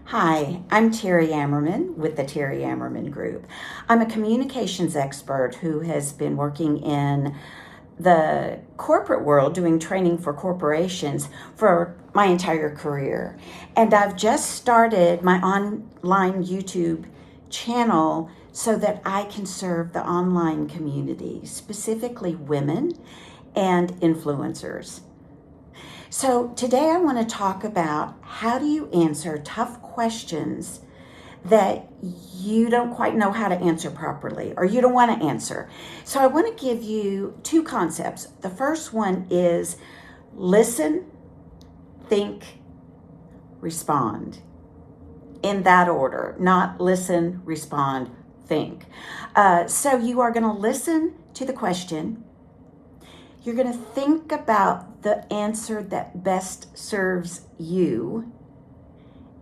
Hi, I'm Terry Ammerman with the Terry Ammerman Group. I'm a communications expert who has been working in the corporate world doing training for corporations for my entire career. And I've just started my online YouTube channel so that I can serve the online community, specifically women and influencers. So today I want to talk about how do you answer tough questions that you don't quite know how to answer properly or you don't want to answer. So I want to give you two concepts. The first one is listen, think, respond. In that order, not listen, respond, think. So you are going to listen to the question. You're going to think about the answer that best serves you,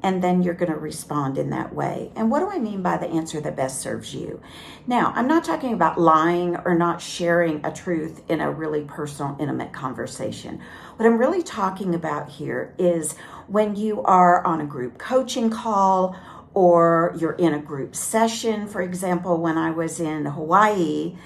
and then you're going to respond in that way. And what do I mean by the answer that best serves you? Now, I'm not talking about lying or not sharing a truth in a really personal, intimate conversation. What I'm really talking about here is when you are on a group coaching call or you're in a group session. For example, when I was in Hawaii,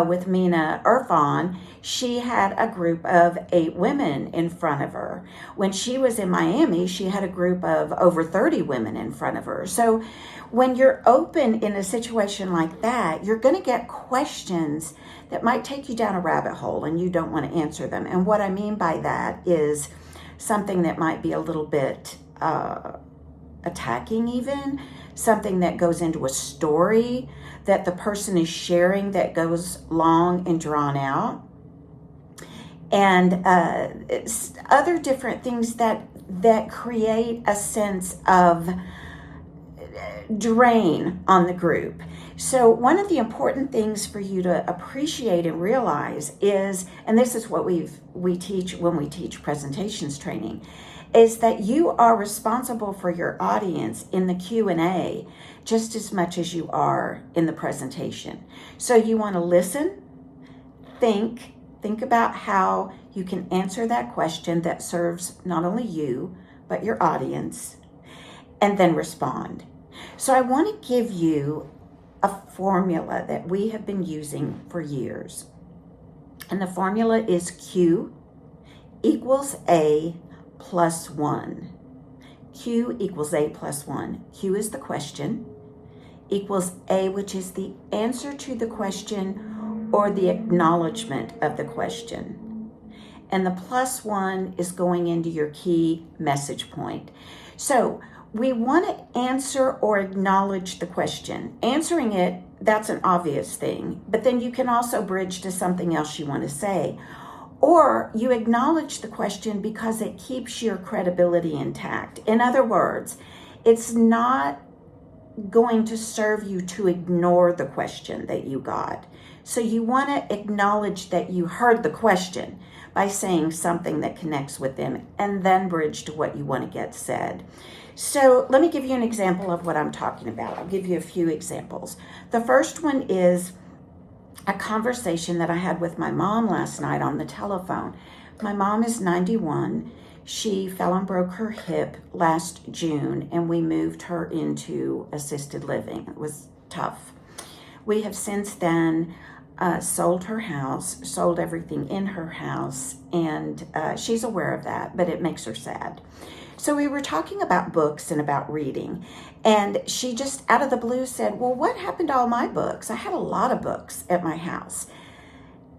with Mina Irfan, she had a group of 8 women in front of her. When she was in Miami, she had a group of over 30 women in front of her. So when you're open in a situation like that, you're going to get questions that might take you down a rabbit hole and you don't want to answer them. And what I mean by that is something that might be a little bit attacking, even something that goes into a story that the person is sharing that goes long and drawn out, and other different things that create a sense of drain on the group. So one of the important things for you to appreciate and realize is, and this is what we teach when we teach presentations training, is that you are responsible for your audience in the Q&A just as much as you are in the presentation. So you want to listen, think about how you can answer that question that serves not only you, but your audience, and then respond. So I want to give you a formula that we have been using for years. And the formula is Q equals A plus 1. Q equals A plus 1. Q is the question, equals A, which is the answer to the question or the acknowledgement of the question. And the plus 1 is going into your key message point. So we want to answer or acknowledge the question. Answering it, that's an obvious thing, but then you can also bridge to something else you want to say. Or you acknowledge the question because it keeps your credibility intact. In other words, it's not going to serve you to ignore the question that you got. So you want to acknowledge that you heard the question by saying something that connects with them and then bridge to what you want to get said. So let me give you an example of what I'm talking about. I'll give you a few examples. The first one is a conversation that I had with my mom last night on the telephone. My mom is 91. She fell and broke her hip last June, and we moved her into assisted living. It was tough. We have since then sold her house, sold everything in her house, and she's aware of that, but it makes her sad. So we were talking about books and about reading, and she just out of the blue said, well, what happened to all my books? I had a lot of books at my house.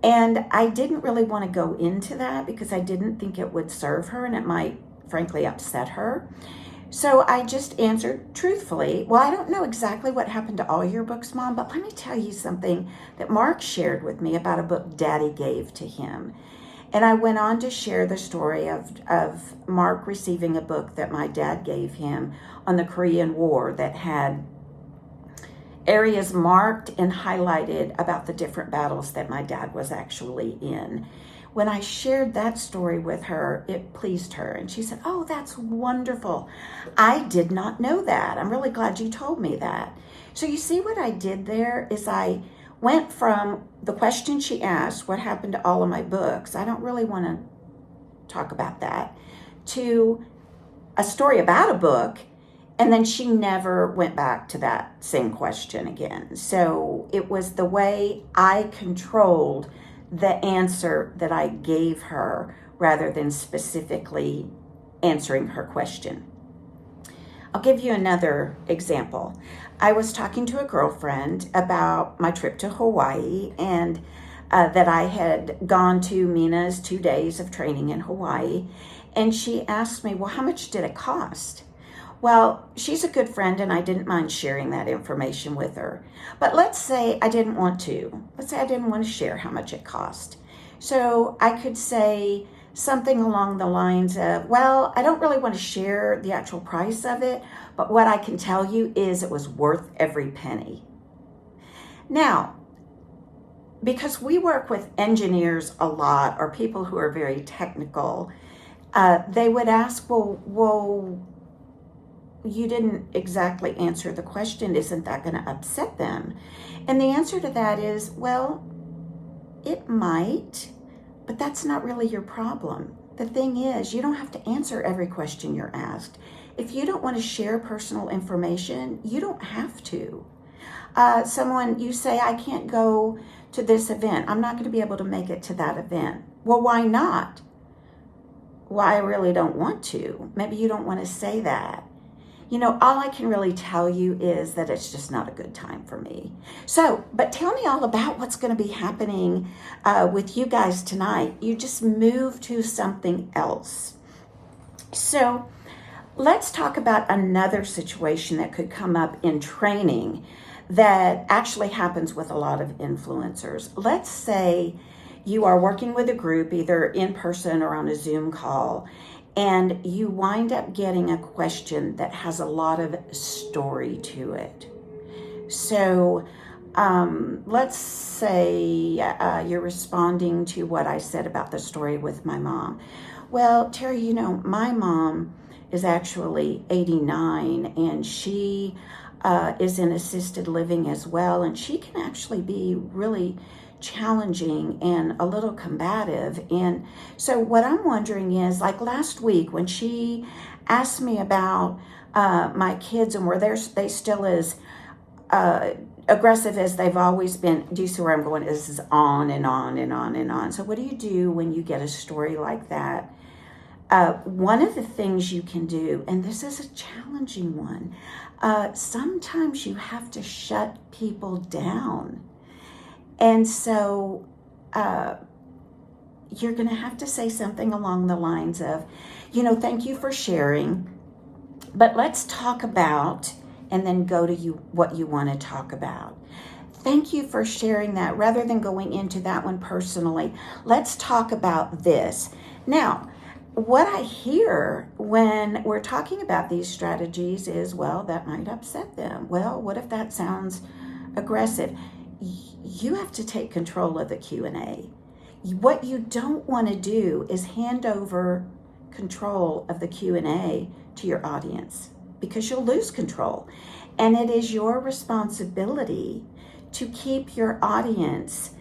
And I didn't really want to go into that because I didn't think it would serve her and it might, frankly, upset her. So I just answered truthfully, well, I don't know exactly what happened to all your books, Mom, but let me tell you something that Mark shared with me about a book Daddy gave to him. And I went on to share the story of Mark receiving a book that my dad gave him on the Korean War that had areas marked and highlighted about the different battles that my dad was actually in. When I shared that story with her, it pleased her. And she said, oh, that's wonderful. I did not know that. I'm really glad you told me that. So you see what I did there is I went from the question she asked, what happened to all of my books? I don't really want to talk about that, to a story about a book And then she never went back to that same question again. So it was the way I controlled the answer that I gave her rather than specifically answering her question. I'll give you another example. I was talking to a girlfriend about my trip to Hawaii and that I had gone to Mina's 2 days of training in Hawaii. And she asked me, well, how much did it cost? Well, she's a good friend and I didn't mind sharing that information with her. But let's say I didn't want to. Let's say I didn't want to share how much it cost. So I could say something along the lines of, well, I don't really want to share the actual price of it, but what I can tell you is it was worth every penny. Now, because we work with engineers a lot or people who are very technical, they would ask, well, you didn't exactly answer the question. Isn't that going to upset them? And the answer to that is, well, it might, but that's not really your problem. The thing is, you don't have to answer every question you're asked. If you don't want to share personal information, you don't have to. You say, I can't go to this event. I'm not going to be able to make it to that event. Well, why not? Well, I really don't want to. Maybe you don't want to say that. All I can really tell you is that it's just not a good time for me. So, but tell me all about what's going to be happening with you guys tonight. You just move to something else. So, let's talk about another situation that could come up in training that actually happens with a lot of influencers. Let's say you are working with a group, either in person or on a Zoom call, and you wind up getting a question that has a lot of story to it. So let's say you're responding to what I said about the story with my mom. Well, Terry, my mom is actually 89 and she is in assisted living as well. And she can actually be really challenging and a little combative. And so what I'm wondering is, like last week when she asked me about my kids and were they still as aggressive as they've always been. Do you see where I'm going? This is on and on and on and on. So what do you do when you get a story like that? One of the things you can do, and this is a challenging one, sometimes you have to shut people down. And so you're going to have to say something along the lines of, thank you for sharing, but let's talk about, and then go to what you want to talk about. Thank you for sharing that. Rather than going into that one personally, let's talk about this. Now, what I hear when we're talking about these strategies is, well, that might upset them. Well, what if that sounds aggressive? You have to take control of the Q&A. What you don't want to do is hand over control of the Q&A to your audience, because you'll lose control. And it is your responsibility to keep your audience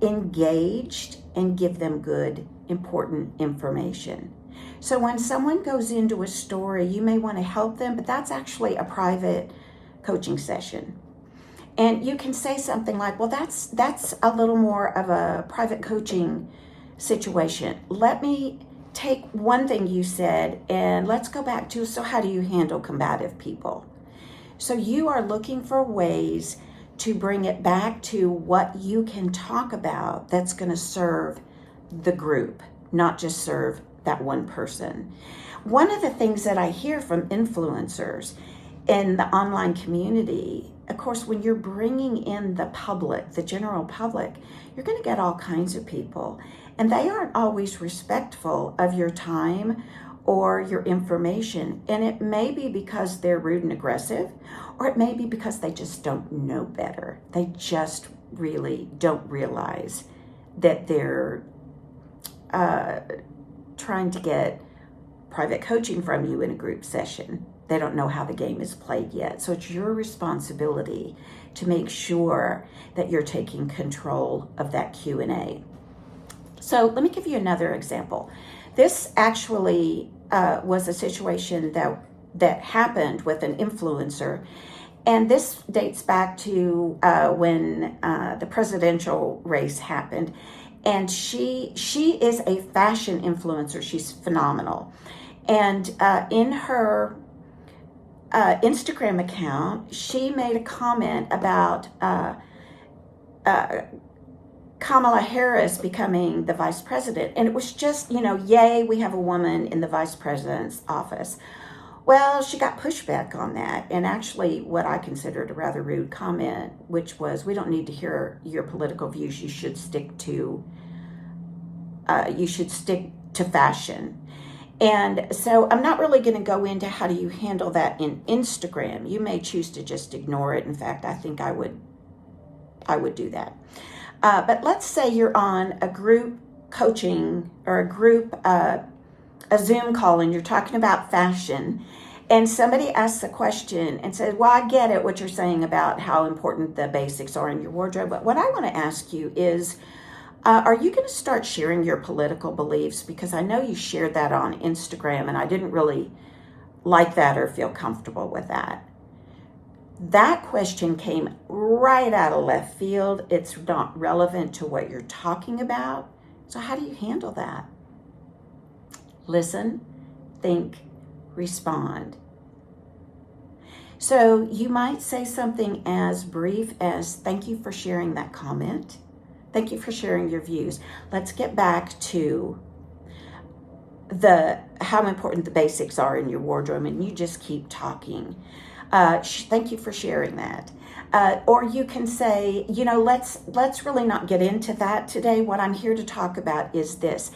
engaged and give them good, important information. So when someone goes into a story, you may want to help them, but that's actually a private coaching session. And you can say something like, well, that's a little more of a private coaching situation. Let me take one thing you said and let's go back to, so how do you handle combative people? So you are looking for ways to bring it back to what you can talk about that's going to serve the group, not just serve that one person. One of the things that I hear from influencers in the online community, of course, when you're bringing in the public, the general public, you're going to get all kinds of people, and they aren't always respectful of your time or your information. And it may be because they're rude and aggressive, or it may be because they just don't know better. They just really don't realize that they're trying to get private coaching from you in a group session. They don't know how the game is played yet. So it's your responsibility to make sure that you're taking control of that Q&A. So let me give you another example. This actually was a situation that that happened with an influencer. And this dates back to when the presidential race happened. And she is a fashion influencer. She's phenomenal. And in her Instagram account, she made a comment about Kamala Harris becoming the vice president. And it was just, yay, we have a woman in the vice president's office. Well, she got pushback on that, and actually what I considered a rather rude comment, which was, we don't need to hear your political views. You should stick to fashion. And so I'm not really going to go into how do you handle that in Instagram. You may choose to just ignore it. In fact, I think I would do that. But let's say you're on a group coaching or a Zoom call, and you're talking about fashion, and somebody asks a question and says, well, I get it what you're saying about how important the basics are in your wardrobe, but what I want to ask you is, are you going to start sharing your political beliefs? Because I know you shared that on Instagram, and I didn't really like that or feel comfortable with that. That question came right out of left field. It's not relevant to what you're talking about. So how do you handle that? Listen, think, respond. So you might say something as brief as, thank you for sharing that comment. Thank you for sharing your views. Let's get back to how important the basics are in your wardrobe, and you just keep talking. Thank you for sharing that. Or you can say, let's really not get into that today. What I'm here to talk about is this.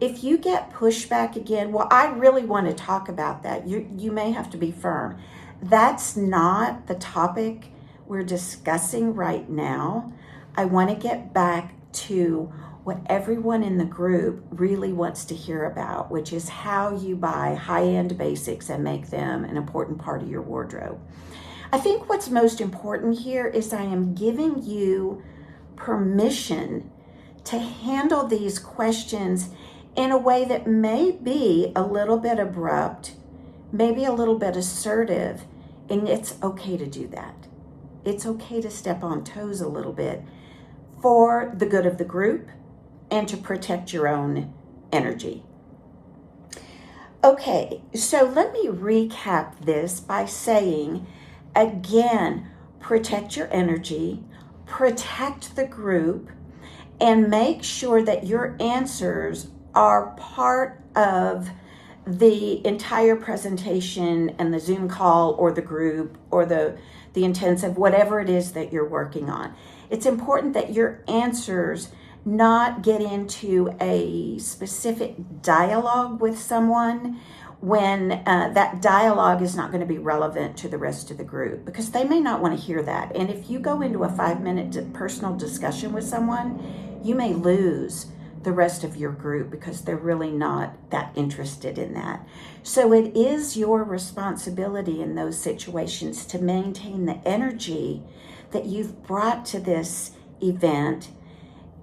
If you get pushback again, well, I really want to talk about that. You may have to be firm. That's not the topic we're discussing right now. I want to get back to what everyone in the group really wants to hear about, which is how you buy high-end basics and make them an important part of your wardrobe. I think what's most important here is I am giving you permission to handle these questions in a way that may be a little bit abrupt, maybe a little bit assertive, and it's okay to do that. It's okay to step on toes a little bit for the good of the group and to protect your own energy. Okay, so let me recap this by saying, again, protect your energy, protect the group, and make sure that your answers are part of the entire presentation and the Zoom call or the group or the intensive, whatever it is that you're working on. It's important that your answers not get into a specific dialogue with someone when that dialogue is not going to be relevant to the rest of the group, because they may not want to hear that. And if you go into a 5-minute personal discussion with someone, you may lose the rest of your group because they're really not that interested in that. So it is your responsibility in those situations to maintain the energy that you've brought to this event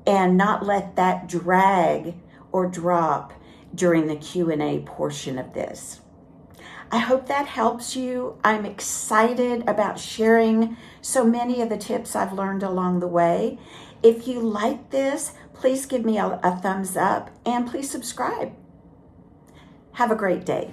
and not let that drag or drop during the Q&A portion of this. I hope that helps you. I'm excited about sharing so many of the tips I've learned along the way. If you like this, please give me a thumbs up and please subscribe. Have a great day.